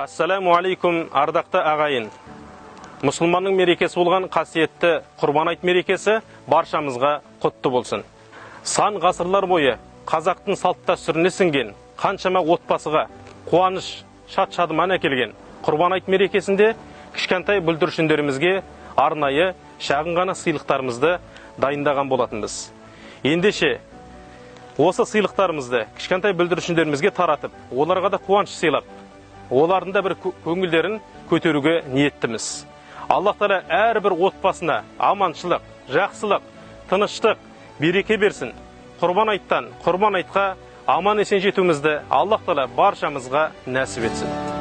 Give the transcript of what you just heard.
Ассаламу алейкум, ардақты ағайын. Мұсылманның мерекесі болған қасиетті Құрбан айт мерекесі баршамызға құтты болсын. Сан ғасырлар бойы қазақтың салт-дәстүріне сіңген қаншама отбасыға қуаныш, шат-шадыман әкелген Құрбан айт мерекесінде кішкентай бүлдіршіндерімізге арнайы шағын ғана сыйлықтарымызды дайындаған болатынбыз. Ендеше осы сыйлықтарымызды кішкентай бүлдіршіндерімізге таратып, оларға да қуаныш сыйлап, олардың да бір көңілдерін көтеруге ниеттіміз. Аллах Тағала әрбір отбасына аманшылық, жақсылық, тыныштық, береке берсін. Құрбан айттан, Құрбан айтқа аман есен жетуімізді Аллах Тағала баршамызға нәсіп етсін.